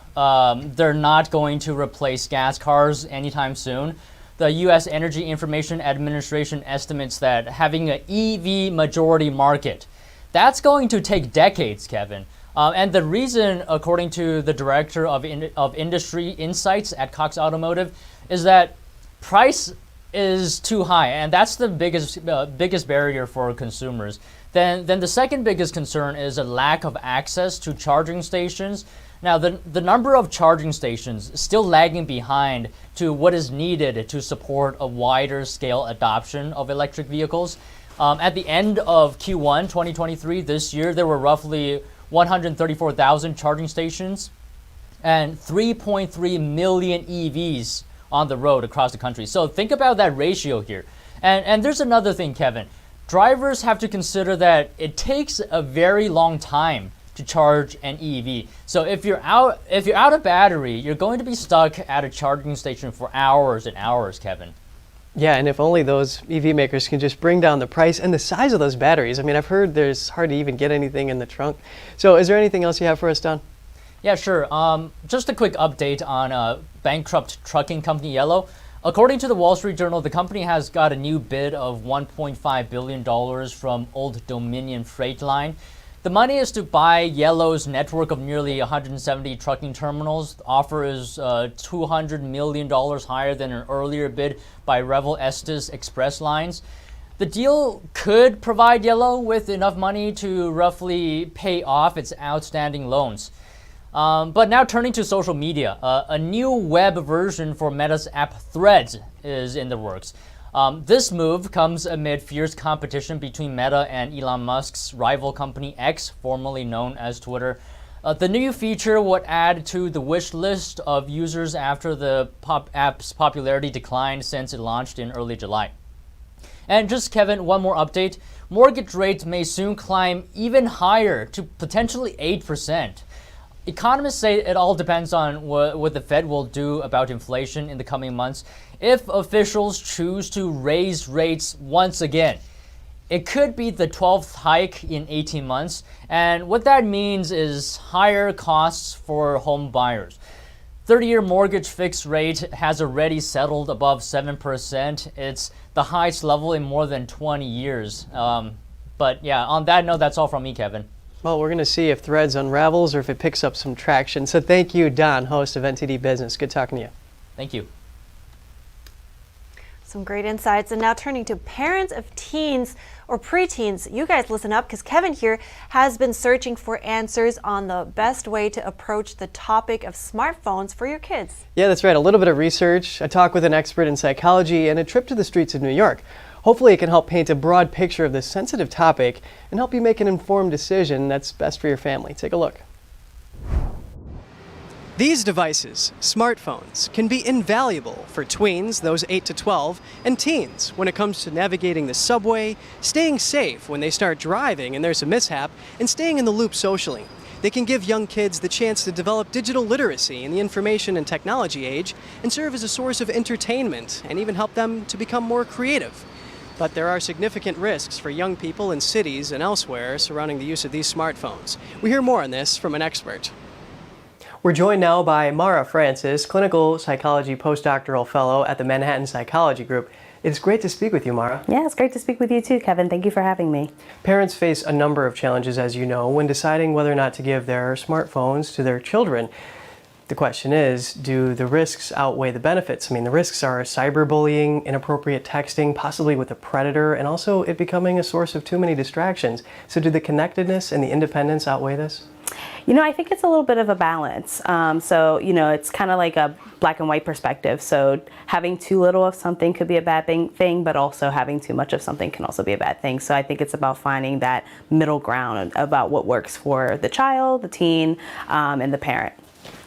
They're not going to replace gas cars anytime soon. The U.S. Energy Information Administration estimates that having an EV majority market, that's going to take decades, Kevin. And the reason, according to the director of industry insights at Cox Automotive, is that price is too high, and that's the biggest barrier for consumers. Then the second biggest concern is a lack of access to charging stations. Now, the number of charging stations is still lagging behind to what is needed to support a wider scale adoption of electric vehicles. At the end of Q1 2023 this year, there were roughly 134,000 charging stations and 3.3 million EVs on the road across the country. So think about that ratio here. And there's another thing, Kevin. Drivers have to consider that it takes a very long time to charge an EV. So if you're out of battery, you're going to be stuck at a charging station for hours and hours, Kevin. Yeah, and if only those EV makers can just bring down the price and the size of those batteries. I mean, I've heard there's hard to even get anything in the trunk. So is there anything else you have for us, Don? Yeah, sure. Just a quick update on bankrupt trucking company Yellow. According to the Wall Street Journal, the company has got a new bid of $1.5 billion from Old Dominion Freight Line. The money is to buy Yellow's network of nearly 170 trucking terminals. The offer is $200 million higher than an earlier bid by Revel Estes Express Lines. The deal could provide Yellow with enough money to roughly pay off its outstanding loans. But now turning to social media, a new web version for Meta's app Threads is in the works. This move comes amid fierce competition between Meta and Elon Musk's rival company X, formerly known as Twitter. The new feature would add to the wish list of users after the app's popularity declined since it launched in early July. And just, Kevin, one more update. Mortgage rates may soon climb even higher to potentially 8%. Economists say it all depends on what the Fed will do about inflation in the coming months. If officials choose to raise rates once again, it could be the 12th hike in 18 months. And what that means is higher costs for home buyers. 30-year mortgage fixed rate has already settled above 7%. It's the highest level in more than 20 years. But yeah, on that note, that's all from me, Kevin. Well, we're going to see if Threads unravels or if it picks up some traction. So thank you, Don, host of NTD Business. Good talking to you. Thank you. Some great insights. And now turning to parents of teens or preteens, you guys listen up, because Kevin here has been searching for answers on the best way to approach the topic of smartphones for your kids. Yeah, that's right. A little bit of research, a talk with an expert in psychology, and a trip to the streets of New York. Hopefully it can help paint a broad picture of this sensitive topic and help you make an informed decision that's best for your family. Take a look. These devices, smartphones, can be invaluable for tweens, those 8 to 12, and teens when it comes to navigating the subway, staying safe when they start driving and there's a mishap, and staying in the loop socially. They can give young kids the chance to develop digital literacy in the information and technology age and serve as a source of entertainment and even help them to become more creative. But there are significant risks for young people in cities and elsewhere surrounding the use of these smartphones. We hear more on this from an expert. We're joined now by Mara Francis, clinical psychology postdoctoral fellow at the Manhattan Psychology Group. It's great to speak with you, Mara. Yeah, it's great to speak with you too, Kevin. Thank you for having me. Parents face a number of challenges, as you know, when deciding whether or not to give their smartphones to their children. The question is, do the risks outweigh the benefits? I mean, the risks are cyberbullying, inappropriate texting, possibly with a predator, and also it becoming a source of too many distractions. So do the connectedness and the independence outweigh this? You know, I think it's a little bit of a balance. It's kind of like a black and white perspective. So having too little of something could be a bad thing, but also having too much of something can also be a bad thing. So I think it's about finding that middle ground about what works for the child, the teen, and the parent.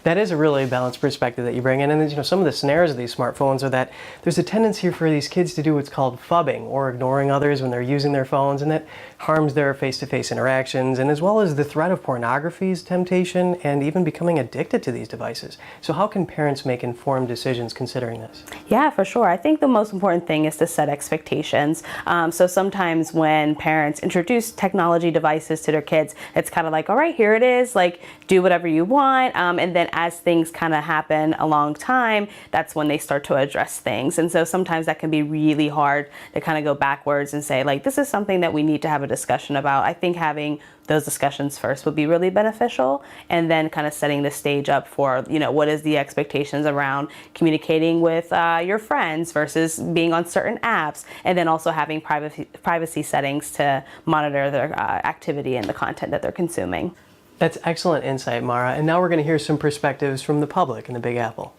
That is a really balanced perspective that you bring in. And some of the snares of these smartphones are that there's a tendency for these kids to do what's called phubbing, or ignoring others when they're using their phones, and that harms their face-to-face interactions, and as well as the threat of pornography's temptation and even becoming addicted to these devices. So how can parents make informed decisions considering this? Yeah, for sure. I think the most important thing is to set expectations. So sometimes when parents introduce technology devices to their kids, it's kind of like, all right, here it is, like, do whatever you want. And then as things kind of happen along time, that's when they start to address things. And so sometimes that can be really hard to kind of go backwards and say, like, this is something that we need to have a discussion about. I think having those discussions first would be really beneficial, and then kind of setting the stage up for, what is the expectations around communicating with your friends versus being on certain apps, and then also having privacy settings to monitor their activity and the content that they're consuming. That's excellent insight, Mara. And now we're going to hear some perspectives from the public in the Big Apple.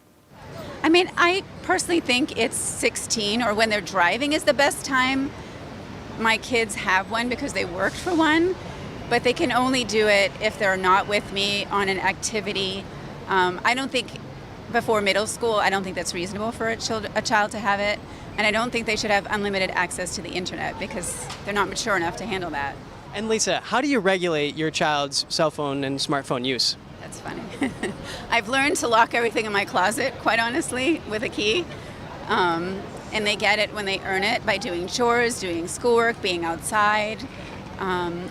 I mean, I personally think it's 16 or when they're driving is the best time. My kids have one because they worked for one, but they can only do it if they're not with me on an activity. I don't think before middle school, I don't think that's reasonable for a child to have it. And I don't think they should have unlimited access to the internet because they're not mature enough to handle that. And Lisa, how do you regulate your child's cell phone and smartphone use? That's funny. I've learned to lock everything in my closet, quite honestly, with a key. And they get it when they earn it by doing chores, doing schoolwork, being outside,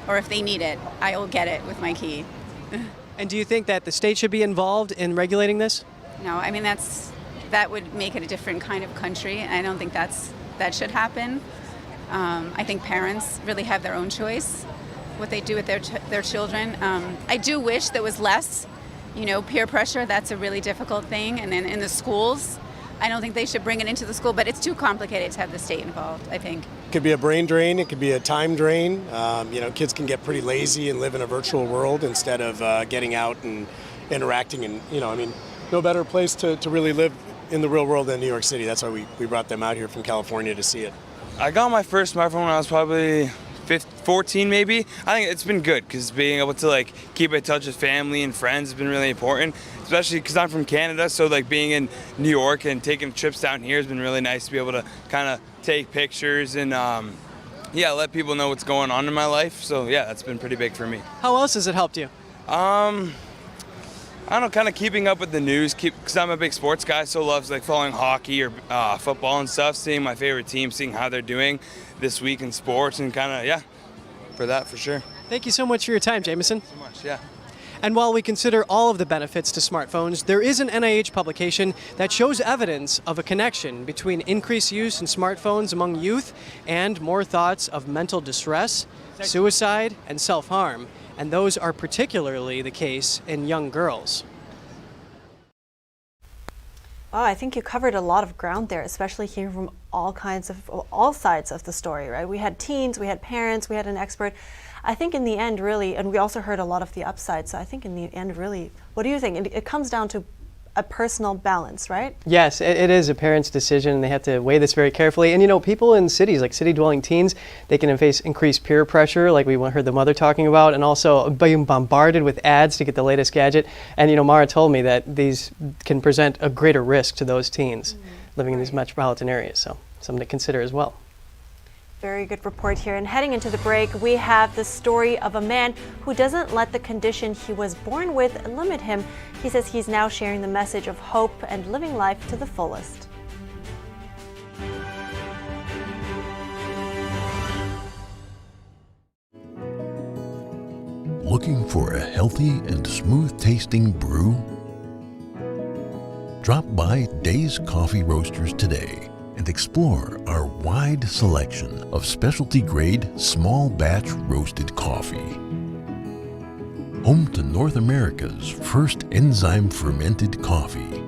or if they need it, I will get it with my key. And do you think that the state should be involved in regulating this? No, I mean, that would make it a different kind of country. I don't think that should happen. I think parents really have their own choice what they do with their children. I do wish there was less, peer pressure. That's a really difficult thing. And then in the schools, I don't think they should bring it into the school, but it's too complicated to have the state involved, I think. It could be a brain drain. It could be a time drain. Kids can get pretty lazy and live in a virtual world instead of getting out and interacting. And, no better place to really live in the real world than New York City. That's why we brought them out here from California to see it. I got my first smartphone when I was probably 14 maybe. I think it's been good because being able to like keep in touch with family and friends has been really important, especially because I'm from Canada, so like being in New York and taking trips down here has been really nice to be able to kind of take pictures and let people know what's going on in my life. So yeah, that's been pretty big for me. How else has it helped you? I don't know, kind of keeping up with the news, because I'm a big sports guy, so loves like following hockey or football and stuff, seeing my favorite team, seeing how they're doing this week in sports, and kind of, for that, for sure. Thank you so much for your time, Jameson. So much, yeah. And while we consider all of the benefits to smartphones, there is an NIH publication that shows evidence of a connection between increased use in smartphones among youth and more thoughts of mental distress, suicide, and self-harm. And those are particularly the case in young girls. Wow, I think you covered a lot of ground there, especially hearing from all sides of the story, right? We had teens, we had parents, we had an expert. I think in the end, really, and we also heard a lot of the upside. So I think in the end, really, what do you think? It comes down to a personal balance, right? Yes, it is a parent's decision, and they have to weigh this very carefully. And you know, people in cities, like city-dwelling teens, they can face increased peer pressure, like we heard the mother talking about, and also being bombarded with ads to get the latest gadget. And you know, Mara told me that these can present a greater risk to those teens living in these metropolitan areas, so something to consider as well. Very good report here. And heading into the break, we have the story of a man who doesn't let the condition he was born with limit him. He says he's now sharing the message of hope and living life to the fullest. Looking for a healthy and smooth-tasting brew? Drop by Days Coffee Roasters today and explore our wide selection of specialty-grade, small-batch roasted coffee. Home to North America's first enzyme-fermented coffee,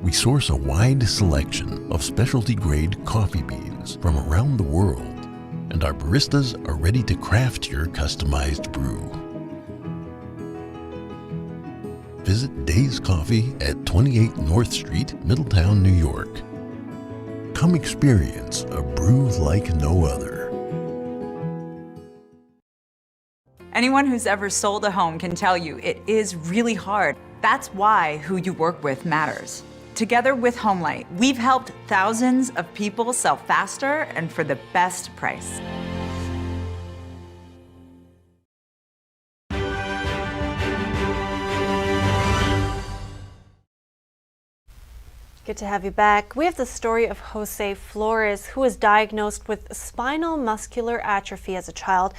we source a wide selection of specialty-grade coffee beans from around the world, and our baristas are ready to craft your customized brew. Visit Days Coffee at 28 North Street, Middletown, New York. Come experience a brew like no other. Anyone who's ever sold a home can tell you it is really hard. That's why who you work with matters. Together with HomeLight, we've helped thousands of people sell faster and for the best price. Good to have you back. We have the story of Jose Flores, who was diagnosed with spinal muscular atrophy as a child.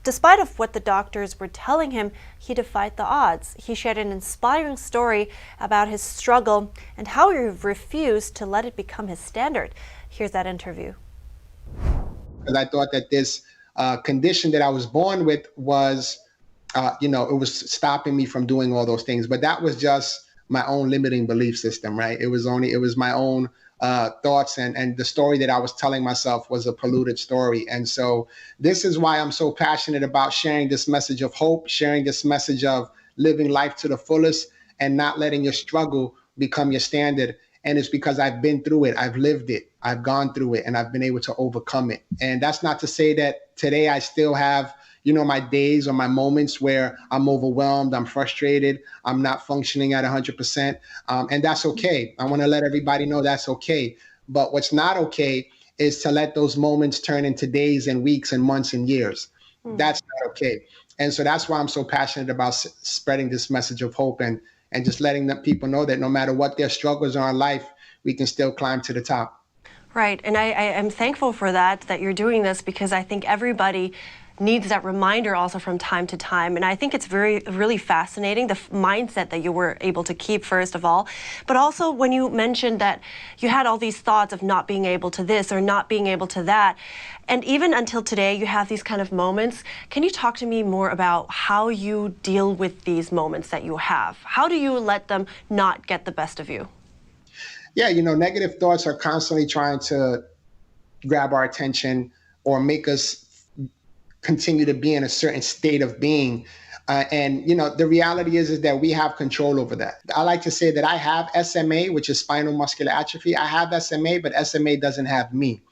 Despite of what the doctors were telling him, he defied the odds. He shared an inspiring story about his struggle and how he refused to let it become his standard. Here's that interview. Because I thought that this condition that I was born with was, it was stopping me from doing all those things. But that was just my own limiting belief system, right? It was my own thoughts, and the story that I was telling myself was a polluted story. And so this is why I'm so passionate about sharing this message of hope, sharing this message of living life to the fullest and not letting your struggle become your standard. And it's because I've been through it. I've lived it. I've gone through it, and I've been able to overcome it. And that's not to say that today I still have my days or my moments where I'm overwhelmed, I'm frustrated, I'm not functioning at 100%. And that's okay. I want to let everybody know that's okay. But what's not okay is to let those moments turn into days and weeks and months and years. That's not okay. And so that's why I'm so passionate about spreading this message of hope and just letting the people know that no matter what their struggles are in life, we can still climb to the top. Right. And I am thankful for that you're doing this, because I think everybody needs that reminder also from time to time. And I think it's really fascinating, the mindset that you were able to keep, first of all. But also when you mentioned that you had all these thoughts of not being able to this or not being able to that. And even until today, you have these kind of moments. Can you talk to me more about how you deal with these moments that you have? How do you let them not get the best of you? Yeah, negative thoughts are constantly trying to grab our attention or make us continue to be in a certain state of being. And the reality is that we have control over that. I like to say that I have SMA, which is spinal muscular atrophy. I have SMA, but SMA doesn't have me.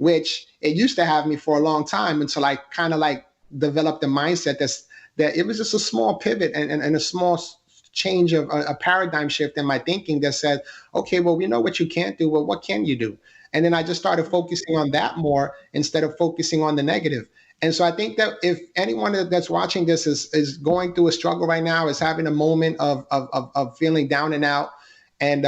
which it used to have me for a long time until I kind of like developed the mindset that it was just a small pivot and a small change of a paradigm shift in my thinking that said, okay, well, we know what you can't do. Well, what can you do? And then I just started focusing on that more instead of focusing on the negative. And so I think that if anyone that's watching this is going through a struggle right now, is having a moment of feeling down and out and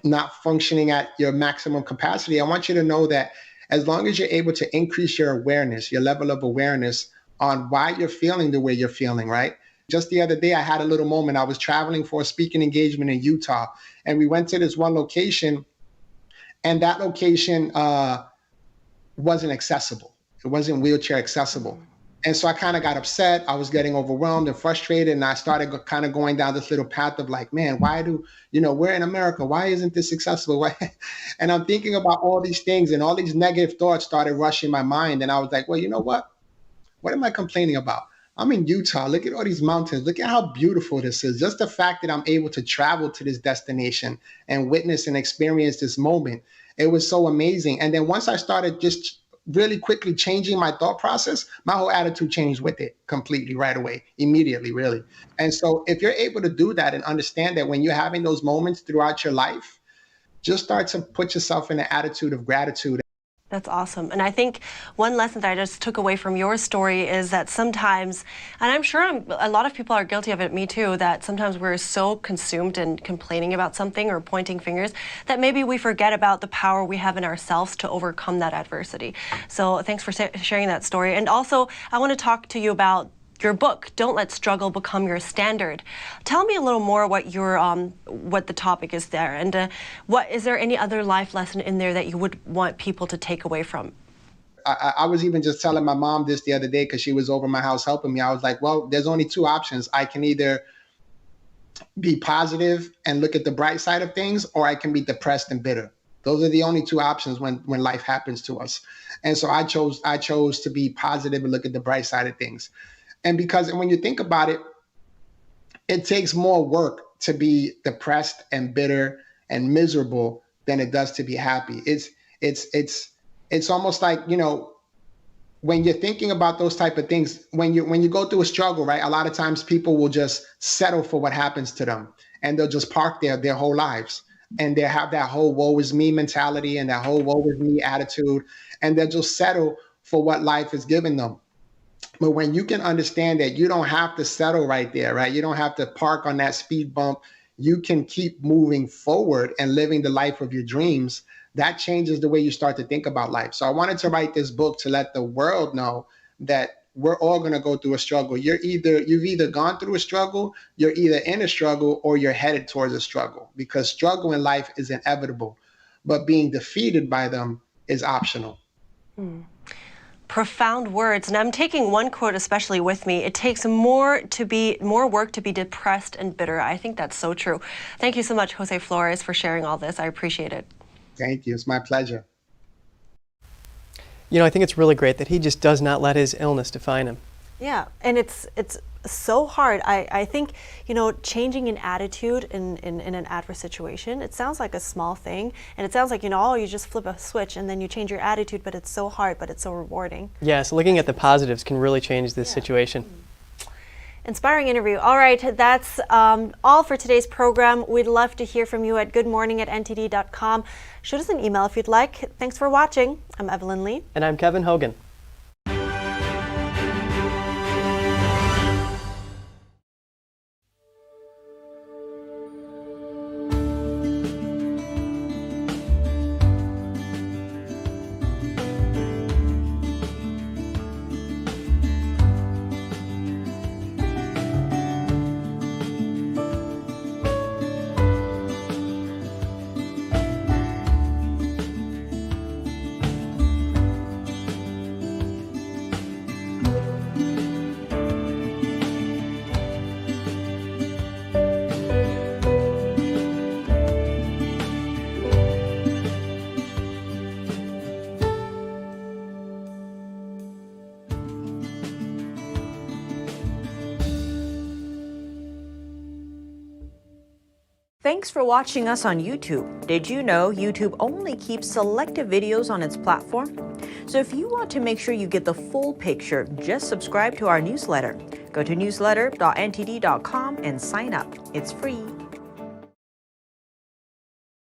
not functioning at your maximum capacity, I want you to know that as long as you're able to increase your awareness, your level of awareness on why you're feeling the way you're feeling, right? Just the other day, I had a little moment. I was traveling for a speaking engagement in Utah, and we went to this one location, and that location wasn't accessible. It wasn't wheelchair accessible. And so I kind of got upset. I was getting overwhelmed and frustrated. And I started kind of going down this little path of like, man, why we're in America. Why isn't this accessible? And I'm thinking about all these things, and all these negative thoughts started rushing my mind. And I was like, well, you know what? What am I complaining about? I'm in Utah. Look at all these mountains. Look at how beautiful this is. Just the fact that I'm able to travel to this destination and witness and experience this moment, it was so amazing. And then once I started just really quickly changing my thought process, my whole attitude changed with it completely right away, immediately, really. And so if you're able to do that and understand that when you're having those moments throughout your life, just start to put yourself in an attitude of gratitude. That's awesome. And I think one lesson that I just took away from your story is that sometimes, and I'm sure a lot of people are guilty of it, me too, that sometimes we're so consumed in complaining about something or pointing fingers that maybe we forget about the power we have in ourselves to overcome that adversity. So thanks for sharing that story. And also, I want to talk to you about your book, Don't Let Struggle Become Your Standard. Tell me a little more what what the topic is there, and is there any other life lesson in there that you would want people to take away from? I was even just telling my mom this the other day because she was over my house helping me. I was like, well, there's only two options. I can either be positive and look at the bright side of things, or I can be depressed and bitter. Those are the only two options when life happens to us. And so I chose to be positive and look at the bright side of things. And when you think about it, it takes more work to be depressed and bitter and miserable than it does to be happy. It's almost like, when you're thinking about those type of things, when you go through a struggle, right? A lot of times people will just settle for what happens to them, and they'll just park there their whole lives, and they have that whole woe is me mentality and that whole woe is me attitude, and they'll just settle for what life has given them. But when you can understand that you don't have to settle right there, right? You don't have to park on that speed bump. You can keep moving forward and living the life of your dreams. That changes the way you start to think about life. So I wanted to write this book to let the world know that we're all going to go through a struggle. You've either gone through a struggle, you're either in a struggle, or you're headed towards a struggle, because struggle in life is inevitable, but being defeated by them is optional. Profound words. And I'm taking one quote especially with me. It takes more work to be depressed and bitter. I think that's so true. Thank you so much, Jose Flores, for sharing all this. I appreciate it. Thank you. It's my pleasure. I think it's really great that he just does not let his illness define him. Yeah, and it's so hard. I think, changing an attitude in an adverse situation, it sounds like a small thing, and it sounds like, you just flip a switch and then you change your attitude, but it's so hard, but it's so rewarding. Yeah, so looking at the positives can really change this situation. Inspiring interview. All right, that's all for today's program. We'd love to hear from you at goodmorning@ntd.com. Shoot us an email if you'd like. Thanks for watching. I'm Evelyn Lee. And I'm Kevin Hogan. Thanks for watching us on YouTube. Did you know YouTube only keeps selective videos on its platform? So if you want to make sure you get the full picture, just subscribe to our newsletter. Go to newsletter.ntd.com and sign up. It's free.